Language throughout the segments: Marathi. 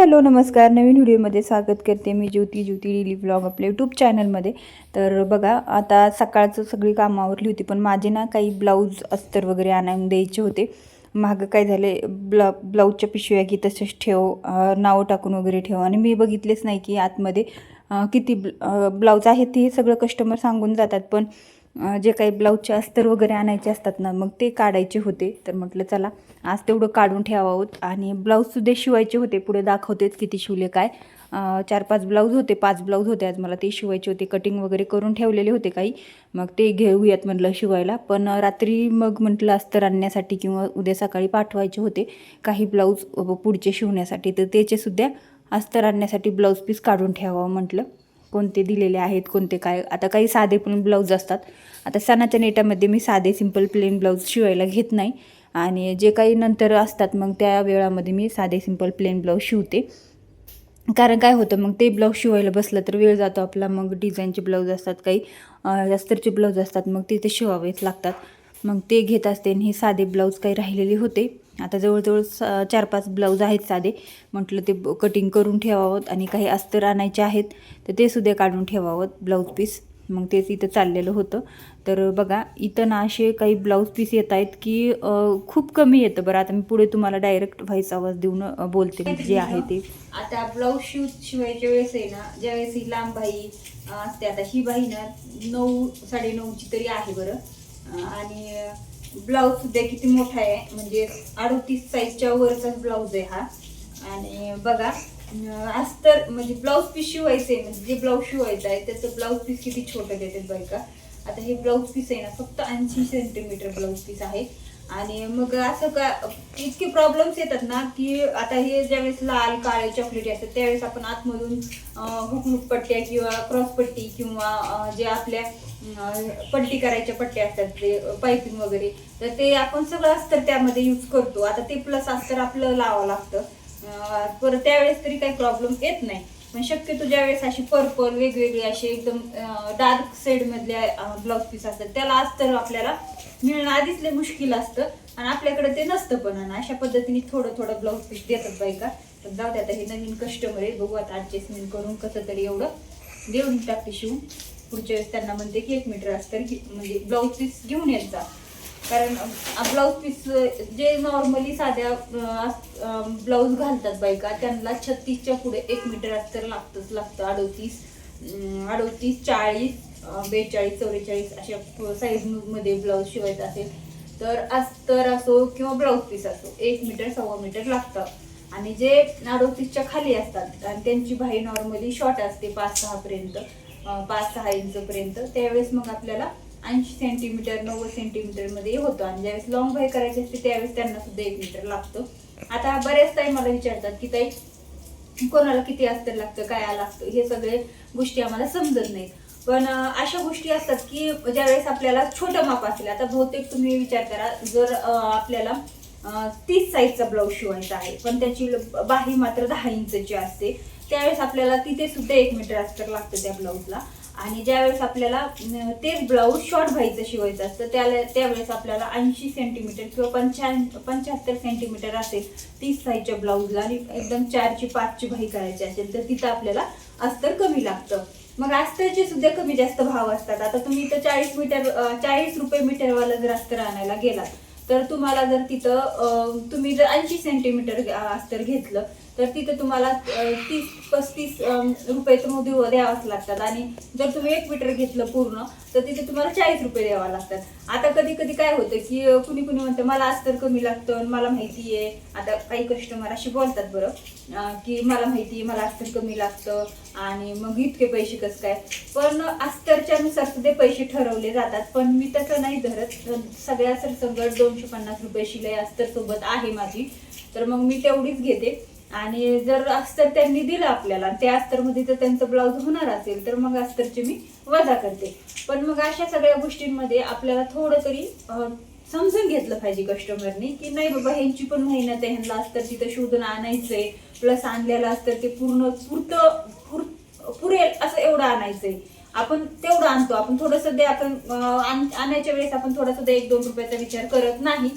हॅलो नमस्कार. नवीन व्हिडिओमध्ये स्वागत करते मी ज्योती डेली व्लॉग आपल्या यूट्यूब चॅनलमध्ये. तर बघा आता सकाळचं सगळी कामं आवरली होती, पण माझे ना काही ब्लाऊज अस्तर वगैरे आणून द्यायचे होते. मागं काय झाले ब्लाऊजच्या पिशव्या की तसेच ठेव, नावं टाकून वगैरे ठेव, आणि मी बघितलेच नाही की आतमध्ये किती ब्लाऊज आहेत. ते सगळं कस्टमर सांगून जातात, पण जे काही ब्लाऊजचे अस्तर वगैरे आणायचे असतात ना, मग ते काढायचे होते. तर म्हटलं चला आज तेवढं काढून ठेवावं. आणि ब्लाऊजसुद्धा शिवायचे होते, पुढे दाखवतेच किती शिवले काय. 4-5 ब्लाऊज होते, 5 ब्लाऊज होते आज मला ते शिवायचे होते. कटिंग वगैरे करून ठेवलेले होते काही, मग ते घेऊयात म्हटलं शिवायला. पण रात्री मग म्हटलं अस्तर आणण्यासाठी किंवा उद्या सकाळी पाठवायचे होते काही ब्लाऊज पुढचे शिवण्यासाठी, तर त्याचेसुद्धा अस्तर आणण्यासाठी ब्लाऊज पीस काढून ठेवावं म्हटलं. कोणते दिलेले आहेत, कोणते काय. आता काही साधे पण ब्लाऊज असतात. आता सणाच्या नेटामध्ये मी साधे सिंपल प्लेन ब्लाऊज शिवायला घेत नाही, आणि जे काही नंतर असतात मग त्या वेळामध्ये मी साधे सिंपल प्लेन ब्लाऊज शिवते. कारण काय होतं, मग ते ब्लाऊज शिवायला बसलं तर वेळ जातो आपला. मग डिझाईनचे ब्लाऊज असतात, काही अस्तरचे ब्लाऊज असतात, मग ते शिवावेच लागतात. मग ते घेत असते. आणि हे साधे ब्लाऊज काही राहिलेले होते. आता जवळजवळ 4-5 ब्लाऊज आहेत साधे. म्हटलं ते कटिंग करून ठेवावं, आणि काही अस्तर आणायचे आहेत तर ते सुद्धा काढून ठेवावं ब्लाऊज पीस. मग तेच इथं चाललेलं होतं. तर बघा इथं ना असे काही ब्लाऊज पीस येत आहेत की खूप कमी येतं. बरं आता मी पुढे तुम्हाला डायरेक्ट व्हॉइस आवाज देऊन बोलते जे आहे ते. आता ब्लाऊज शिवायच्या वेळेस आहे ना, ज्यावेळेस ही लांब बाही असते, आता ही बाही ना 9-9.5ची तरी आहे बरं. आणि ब्लाऊज सुद्धा किती मोठा आहे, म्हणजे 38 साईजच्या वरचा ब्लाऊज आहे हा. आणि बघा अस्तर म्हणजे ब्लाऊज पीस शिवायचं आहे, म्हणजे जे ब्लाऊज शिवायचं आहे त्याचं ब्लाऊज पीस किती छोटं देतात बायका. आता हे ब्लाऊज पीस आहे ना फक्त 80 सेंटीमीटर ब्लाऊज पीस आहे. आणि मग असं का इतके प्रॉब्लेम्स येतात ना, की आता हे ज्यावेळेस लाल काळे चॉकलेटी असतात त्यावेळेस आपण आतमधून हुकलूक पट्ट्या किंवा क्रॉस पट्टी किंवा जे आपल्या पट्टी करायच्या पट्ट्या असतात ते पायपिंग वगैरे, तर ते आपण सगळं अस्तर त्यामध्ये यूज करतो. आता ते प्लस अस्तर आपलं लावावं लागतं. परत त्यावेळेस तरी काही प्रॉब्लेम येत नाही. पण शक्यतो ज्यावेळेस अशी पर्पल वेगवेगळे असे एकदम डार्क शेड मधल्या ब्लाऊज पीस असतात त्याला अस्तर आपल्याला मिळणं आधीच लय मुश्किल असतं, आणि आपल्याकडे ते नसतं पण. आणि अशा पद्धतीने थोडं थोडं ब्लाऊज पीस देतात बायका. तर जाऊ दे, आता हे नवीन कस्टमर आहे, बघू आता ॲडजस्टमेंट करून कसं तरी एवढं देऊन टाकते शिवून. पुढच्या वेळेस त्यांना म्हणते की 1 मीटर अस्तर म्हणजे ब्लाऊज पीस घेऊन येत जा. कारण ब्लाऊज पीस जे नॉर्मली साध्या ब्लाऊज घालतात बायका त्यांना 36च्या पुढे 1 मीटर अस्तर लागतं. 38, 40, 42, 44 अशा साईज मध्ये ब्लाऊज शिवायचा असेल तर अस्तर असो किंवा ब्लाऊज पीस असो 1 मीटर 1.25 मीटर लागतं. आणि जे 38च्या खाली असतात आणि त्यांची बाही नॉर्मली शॉर्ट असते 5-6 पर्यंत, 5-6 इंच पर्यंत, त्यावेळेस मग आपल्याला 80 सेंटीमीटर 90 सेंटीमीटर मध्ये होतं. आणि ज्यावेळेस लॉंग बाही करायची असते त्यावेळेस त्यांना सुद्धा 1 मीटर लागतं. आता बऱ्याच ताई मला विचारतात की ताई कोणाला किती अस्तर लागतं, काय लागतं, हे सगळे गोष्टी आम्हाला समजत नाहीत. पण अशा गोष्टी असतात की ज्यावेळेस आपल्याला छोटं माप असेल, आता बहुतेक तुम्ही विचार करा जर आपल्याला 30 साईजचा ब्लाऊज शिवायचा आहे पण त्याची बाही मात्र 10 इंचची असते, त्यावेळेस आपल्याला तिथे सुद्धा 1 मीटर अस्तर लागतं त्या ब्लाऊजला. आणि ज्यावेळेस आपल्याला तेच ब्लाऊज शॉर्ट बाहीचं शिवायचं असतं त्यावेळेस आपल्याला 80 सेंटीमीटर किंवा 75 सेंटीमीटर असेल 30 साईजच्या ब्लाऊजला, आणि एकदम 4ची 5ची बाही करायची असेल तर तिथं आपल्याला अस्तर कमी लागतं. मग अस्तरचे सुद्धा कमी जास्त भाव असतात. आता तुम्ही इथं 40 रुपये मीटरवाला जर अस्तर आणायला गेलात तर तुम्हाला जर तिथं तुम्ही जर 80 सेंटीमीटर अस्तर घेतलं तर तिथं तुम्हाला 30-35 रुपये तर द्यावाच लागतात. आणि जर तुम्ही 1 मीटर घेतलं पूर्ण तर तिथे तुम्हाला 40 रुपये द्यावा लागतात. आता कधी कधी काय होतं की कुणी म्हणतं मला अस्तर कमी लागतं, मला माहिती आहे. आता काही कस्टमर अशी बोलतात बरं की मला माहिती आहे मला अस्तर कमी लागतं आणि मग इतके पैसे कसं काय. पण अस्तरच्या नुसार सुद्धा पैसे ठरवले जातात, पण मी तसं नाही धरत. सगळ्या सरसंगट 250 रुपये शिलाई अस्तर सोबत आहे माझी, तर मग मी तेवढीच घेते. आणि जर अस्तर त्यांनी दिलं आपल्याला त्या अस्तरमध्ये जर त्यांचं ब्लाऊज होणार असेल तर मग अस्तरचे मी वजा करते. पण मग अशा सगळ्या गोष्टींमध्ये आपल्याला थोडं तरी समजून घेतलं पाहिजे कस्टमरनी की नाही बाबा ह्यांची पण मेहनत आहे, ह्यांना अस्तर तिथं शोधून आणायचंय, प्लस आणलेलं अस्तर ते पुरेल असं एवढं आणायचंय. आपण तेवढं आणतो, आपण थोडंसं दे, आपण आणायच्या वेळेस आपण थोडंसं 1-2 रुपयाचा विचार करत नाही.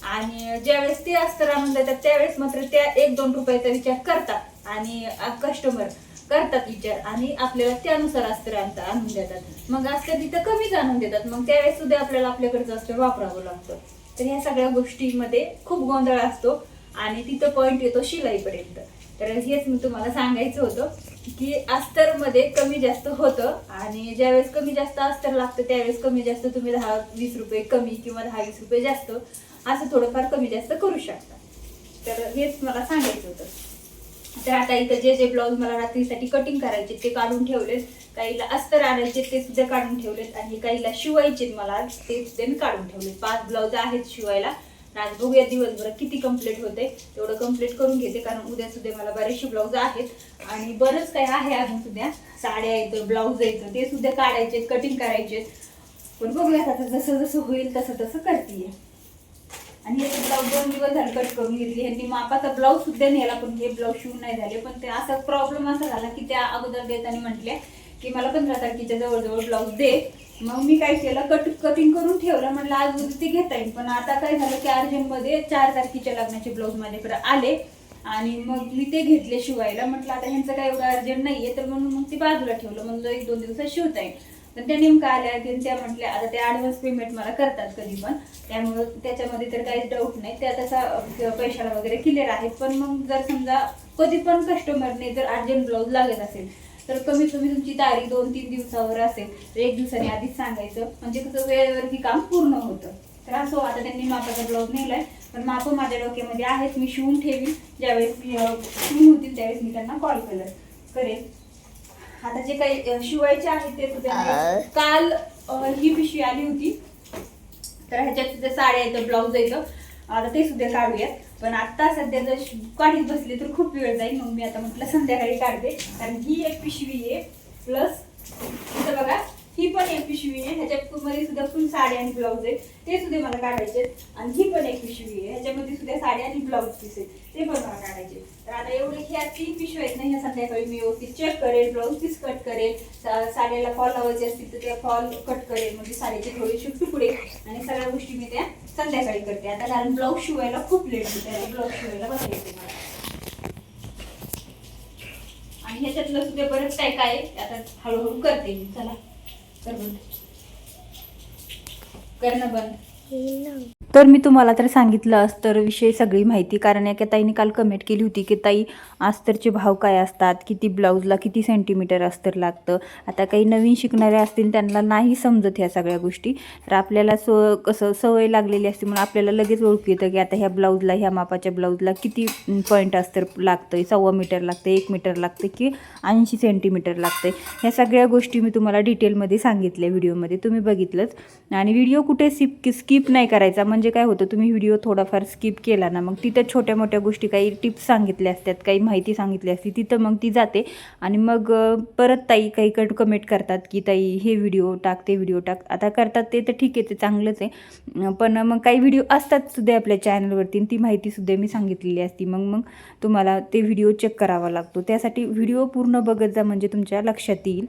आणि ज्यावेळेस ते अस्तर आणून देतात त्यावेळेस मात्र त्या 1-2 रुपयाचा विचार करतात. आणि कस्टमर करतात विचार आणि आपल्याला त्यानुसार अस्तर आणून देतात. मग अस्तर तिथं कमीच आणून देतात, मग त्यावेळेस सुद्धा आपल्याला आपल्याकडचं अस्तर वापरावं लागतं. तर ह्या सगळ्या गोष्टींमध्ये खूप गोंधळ असतो आणि तिथं पॉईंट येतो शिलाईपर्यंत. तर हेच मी तुम्हाला सांगायचं होतं की अस्तरमध्ये कमी जास्त होतं आणि ज्यावेळेस कमी जास्त अस्तर लागतं त्यावेळेस कमी जास्त तुम्ही 10-20 रुपये कमी किंवा 10-20 रुपये जास्त असं थोडंफार कमी जास्त करू शकता. तर हेच मला सांगायचं होतं. तर आता इथं जे ब्लाऊज मला रात्रीसाठी कटिंग करायचे ते काढून ठेवलेत, काहीला अस्तर आणायचे ते सुद्धा काढून ठेवलेत आणि काहीला शिवायचे मला ते सुद्धा मी काढून ठेवलेत. 5 ब्लाऊज आहेत शिवायला. आज बघूया दिवसभर किती कंप्लीट होते तेवढं कंप्लीट करून घेते, कारण उद्या सुद्धा मला बरेचसे ब्लाऊज आहेत आणि बरंच काय आहे अजून सुद्धा. साड्या आहेत, ब्लाऊज आहेत, ते सुद्धा काढायचे, कटिंग करायचे. पण बघूया आता जसं जसं होईल तसं तसं करते. आणि हे ब्लाऊज 2 दिवस झाले कट करून घेतली. ह्यांनी मापाचा ब्लाऊज सुद्धा नेला पण हे ब्लाऊज शिवून नाही झाले. पण ते असा प्रॉब्लेम असा झाला की त्या अगोदर देताना म्हटल्या की मला 15 तारखेच्या जवळजवळ ब्लाऊज दे. मग मी काय केलं, कटिंग करून ठेवलं, म्हटलं आज उद्या ते घेता येईल. पण आता काय झालं की अर्जंटमध्ये 4 तारखेच्या लग्नाचे ब्लाऊज माझ्याकडे आले आणि मग मी ते घेतले शिवायला. म्हटलं आता ह्यांचं काय एवढं अर्जंट नाहीये, तर म्हणून मग ते बाजूला ठेवलं. म्हणलं 1-2 दिवसात शिवता येईल. पण त्या नेमकं आल्या की त्या म्हटल्या आता ते ॲडव्हान्स पेमेंट मला करतात कधी पण, त्यामुळं त्याच्यामध्ये तर काहीच डाऊट नाही, त्या तसा पैशाला वगैरे क्लिअर आहेत. पण मग जर समजा कधी पण कस्टमरने जर अर्जंट ब्लाऊज लागत असेल तर कमीत कमी तुमची तारीख 2-3 दिवसावर असेल तर 1 दिवसाने आधीच सांगायचं, म्हणजे कसं वेळेवरती काम पूर्ण होतं. तर असं आता त्यांनी मापाचा ब्लाऊज नेलाय, पण माप माझ्या डोक्यामध्ये आहेत, मी शिवून ठेवीन. ज्यावेळेस शिवून होतील त्यावेळेस मी त्यांना कॉल करेल. आता जे काही शिवायचे आहेत ते सुद्धा काल ही पिशवी आली होती, तर ह्याच्यात सुद्धा साड्या येतं, ब्लाऊज येतं. आता ते सुद्धा काढूयात. पण आता सध्या जर काढीत बसले तर खूप वेळ जाईल, मग मी आता म्हटलं संध्याकाळी काढते. कारण ही एक पिशवी आहे, प्लस इथं बघा ही पण एक पिशवी आहे, ह्याच्यात मध्ये सुद्धा फुल साड्या आणि ब्लाऊज आहेत, ते सुद्धा मला काढायचे. आणि ही पण एक पिशवी आहे, ह्याच्यामध्ये सुद्धा साड्या आणि ब्लाऊज पीस आहेत, ते पण मला काढायचे. तर आता एवढे ह्या 3 पिशव्या आहेत ना, ह्या संध्याकाळी मी व्यवस्थित चेक करेल, ब्लाऊज पीस कट करेल, साड्याला फॉल लावायचे असतील तर त्या फॉल कट करेल, म्हणजे साडीचे थोडेसे तुकडे आणि सगळ्या गोष्टी मी त्या संध्याकाळी करते. आता कारण ब्लाऊज शिवायला खूप लेट होते, ब्लाऊज शिवायला बसायचे मला. आणि ह्याच्यातलं सुद्धा बरंच काय काय आता हळूहळू करते मी. चला करणं बंद. तर मी तुम्हाला तर सांगितलं अस्तरविषयी सगळी माहिती, कारण एका ताईने काल कमेंट केली होती की ताई अस्तरचे भाव काय असतात, किती ब्लाऊजला किती सेंटीमीटर अस्तर लागतं. आता काही नवीन शिकणारे असतील त्यांना नाही समजत ह्या सगळ्या गोष्टी, तर आपल्याला कसं सवय लागलेली असते म्हणून आपल्याला लगेच ओळखू येतं की आता ह्या ब्लाऊजला, ह्या मापाच्या ब्लाऊजला किती पॉईंट अस्तर लागतं, 1.25 मीटर लागतं, 1 मीटर लागतं की 80 सेंटीमीटर लागतं. ह्या सगळ्या गोष्टी मी तुम्हाला डिटेलमध्ये सांगितल्या व्हिडिओमध्ये, तुम्ही बघितलंच. आणि व्हिडिओ कुठे स्किप नाही करायचा, म्हणजे काय होतं तुम्ही व्हिडिओ थोडाफार स्किप केला ना, मग तिथं छोट्या मोठ्या गोष्टी काही टिप्स सांगितल्या असतात, काही माहिती सांगितली असते, तिथं मग ती जाते. आणि मग परत ताई काही कमेंट करतात की ताई हे व्हिडिओ टाक, ते व्हिडिओ टाक. आता करतात ते तर ठीक आहे, ते चांगलंच आहे, पण मग काही व्हिडिओ असतात सुद्धा आपल्या चॅनलवरती, ती माहितीसुद्धा मी सांगितलेली असती. मग तुम्हाला ते व्हिडिओ चेक करावा लागतो, त्यासाठी व्हिडिओ पूर्ण बघत जा म्हणजे तुमच्या लक्षात येईल.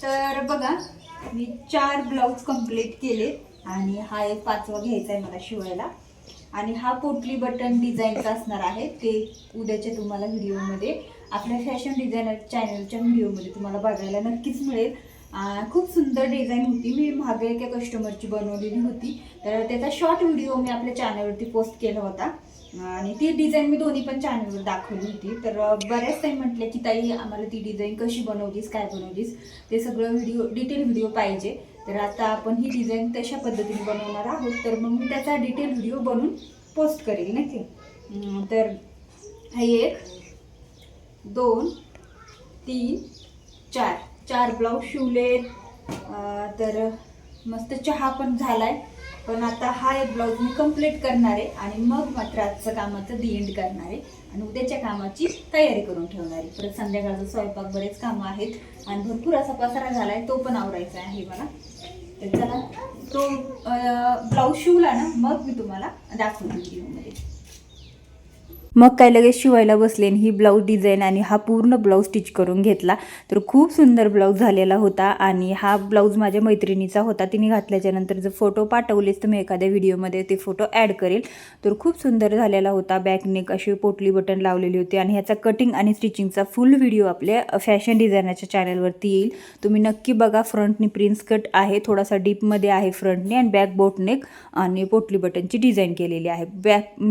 तर बघा मी 4 ब्लाऊज कंप्लीट केले आणि हा एक 5वा घ्यायचा आहे मला शिवायला. आणि हा पोटली बटन डिझाईनचा असणार आहे, ते उद्याच्या तुम्हाला व्हिडिओमध्ये आपल्या फॅशन डिझायनर चॅनलच्या व्हिडिओमध्ये तुम्हाला बघायला नक्कीच मिळेल. खूप सुंदर डिझाईन होती, मी मागे एका कस्टमरची बनवलेली होती, तर त्याचा शॉर्ट व्हिडिओ मी आपल्या चॅनलवरती पोस्ट केला होता आणि ती डिझाईन मी दोन्ही पण चॅनलवर दाखवली होती. तर बऱ्याच ताई म्हटल्या की ताई आम्हाला ती डिझाईन कशी बनवलीस, काय बनवलीस, ते सगळं डिटेल व्हिडिओ पाहिजे. तर आता आपण ही डिझाईन तशा पद्धतीने बनवणार आहोत, तर मग मी त्याचा डिटेल व्हिडिओ बनवून पोस्ट करेल नक्की. तर 1 2 3 4 ब्लाऊज शिवले. तर मस्त चहा पण झालाय, पण आता हा एक ब्लाऊज मी कंप्लीट करणार आहे आणि मग मात्र आजचं कामाचं दी एंड करणार आहे आणि उद्याच्या कामाची तयारी करून ठेवणार आहे. परत संध्याकाळचं स्वयंपाक, बरेच कामं आहेत आणि भरपूर असा पसारा झालाय, तो पण आवरायचा आहे मला. तर चला तो ब्लाऊज शिवला ना मग मी तुम्हाला दाखवते व्हिडिओमध्ये. मग काय लगेच शिवायला बसले आणि ही ब्लाऊज डिझाईन आणि हा पूर्ण ब्लाऊज स्टिच करून घेतला. तर खूप सुंदर ब्लाऊज झालेला होता आणि हा ब्लाऊज माझ्या मैत्रिणीचा होता. तिने घातल्याच्यानंतर जर फोटो पाठवलेच तर मी एखाद्या व्हिडिओमध्ये ते फोटो ॲड करेल. तर खूप सुंदर झालेला होता. बॅकनेक अशी पोटली बटन लावलेली होती आणि ह्याचा कटिंग आणि स्टिचिंगचा फुल व्हिडिओ आपल्या फॅशन डिझायनरच्या चॅनलवरती येईल. तुम्ही नक्की बघा. फ्रंटनी प्रिन्स कट आहे, थोडासा डीपमध्ये आहे फ्रंटने आणि बॅक बोटनेक आणि पोटली बटनची डिझाईन केलेली आहे.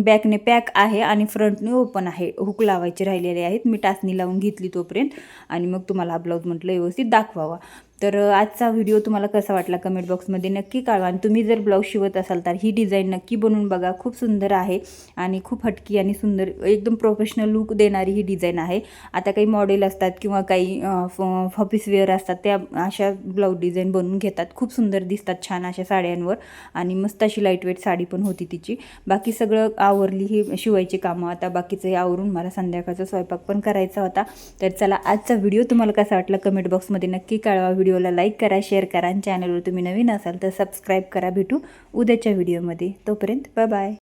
बॅकने पॅक आहे आणि फ्रंटने ओपन आहे. हुक लावायचे राहिलेले आहेत. मी टाचणी लावून घेतली तोपर्यंत आणि मग तुम्हाला हा ब्लाऊज म्हटलं व्यवस्थित दाखवावा. तर आजचा व्हिडिओ तुम्हाला कसा वाटला कमेंट बॉक्समध्ये नक्की कळवा आणि तुम्ही जर ब्लाऊज शिवत असाल तर ही डिझाईन नक्की बनवून बघा. खूप सुंदर आहे आणि खूप हटकी आणि सुंदर एकदम प्रोफेशनल लुक देणारी ही डिझाईन आहे. आता काही मॉडेल असतात किंवा काही ऑफिस वेअर असतात त्या अशा ब्लाऊज डिझाईन बनवून घेतात. खूप सुंदर दिसतात छान अशा साड्यांवर आणि मस्त अशी लाईटवेट साडी पण होती तिची. बाकी सगळं आवरली ही शिवायची कामं. आता बाकीचं हे आवरून मला संध्याकाळचा स्वयंपाक पण करायचा होता. तर चला आजचा व्हिडिओ तुम्हाला कसा वाटला कमेंट बॉक्समध्ये नक्की कळवा. व्हिडिओला लाईक करा, शेअर करा आणि चॅनलवर तुम्ही नवीन असाल तर सबस्क्राईब करा. भेटू उद्याच्या व्हिडिओमध्ये. तोपर्यंत बाय बाय.